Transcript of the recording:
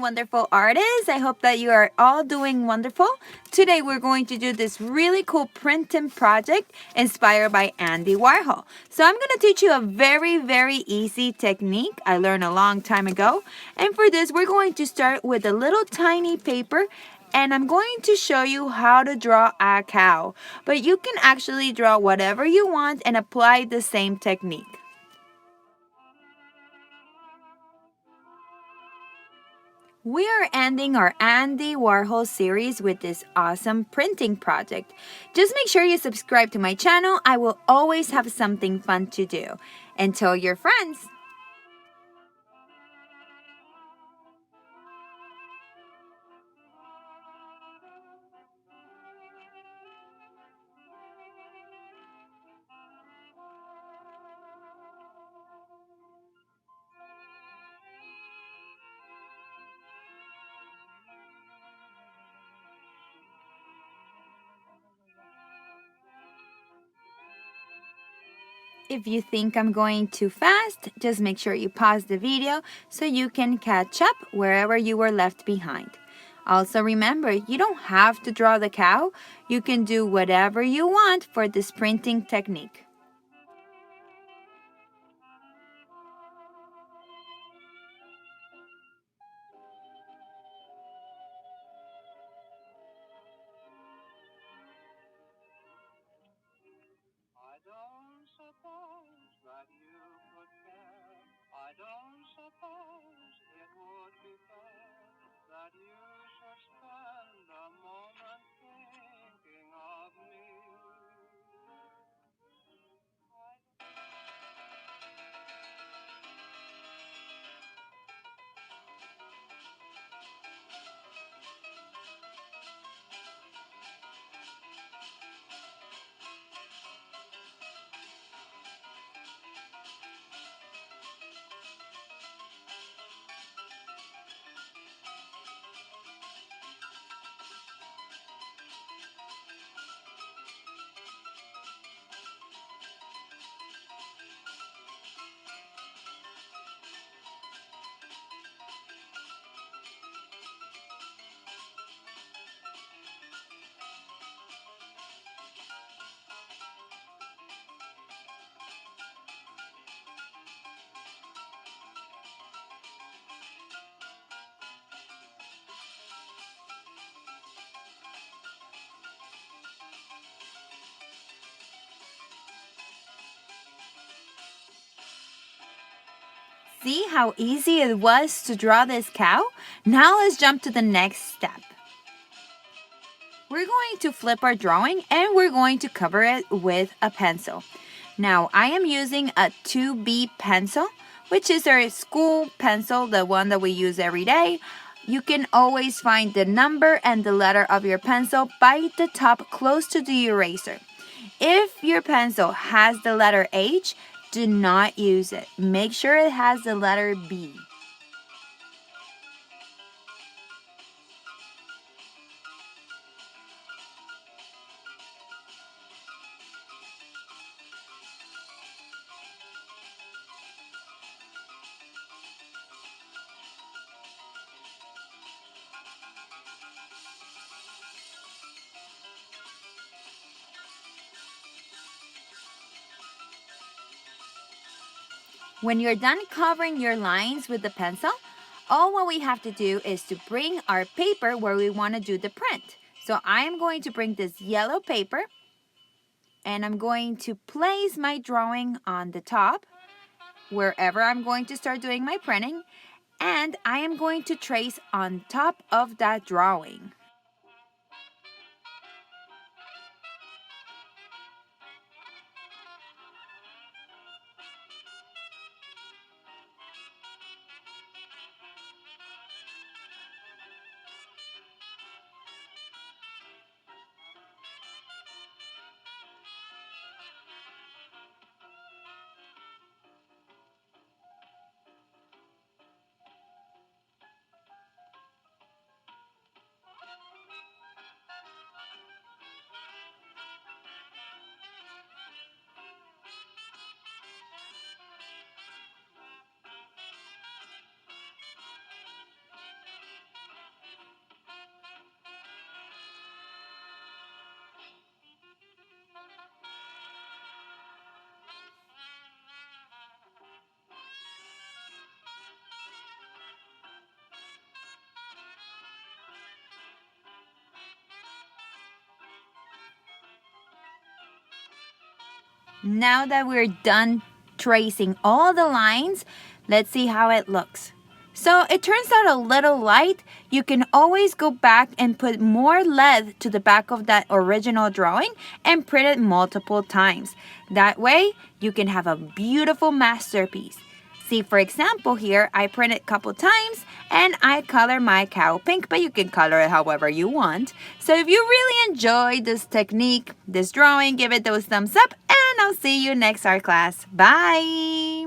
wonderful artists. I hope that you are all doing wonderful. Today we're going to do this really cool printing project inspired by Andy Warhol. So I'm going to teach you a very easy technique I learned a long time ago. And for this, we're going to start with a little tiny paper, and I'm going to show you how to draw a cow. But you can actually draw whatever you want and apply the same technique. We are ending our Andy Warhol series with this awesome printing project. Just make sure you subscribe to my channel. I will always have something fun to do. And tell your friends. If you think I'm going too fast, just make sure you pause the video so you can catch up wherever you were left behind. Also remember, you don't have to draw the cow. You can do whatever you want for this printing technique. I don't suppose that you could care. I don't suppose it would be fair that you should spend a moment thinking of me. See how easy it was to draw this cow? Now let's jump to the next step. We're going to flip our drawing and we're going to cover it with a pencil. Now I am using a 2B pencil, which is our school pencil, the one that we use every day. You can always find the number and the letter of your pencil by the top close to the eraser. If your pencil has the letter H, do not use it. Make sure it has the letter B. When you're done covering your lines with the pencil, all what we have to do is to bring our paper where we want to do the print. So I am going to bring this yellow paper and I'm going to place my drawing on the top wherever I'm going to start doing my printing, and I am going to trace on top of that drawing. Now that we're done tracing all the lines, let's see how it looks. So it turns out a little light. You can always go back and put more lead to the back of that original drawing and print it multiple times. That way, you can have a beautiful masterpiece. See, for example, here, I print it a couple times and I color my cow pink, but you can color it however you want. So if you really enjoyed this technique, this drawing, give it those thumbs up, and I'll see you next art class. Bye!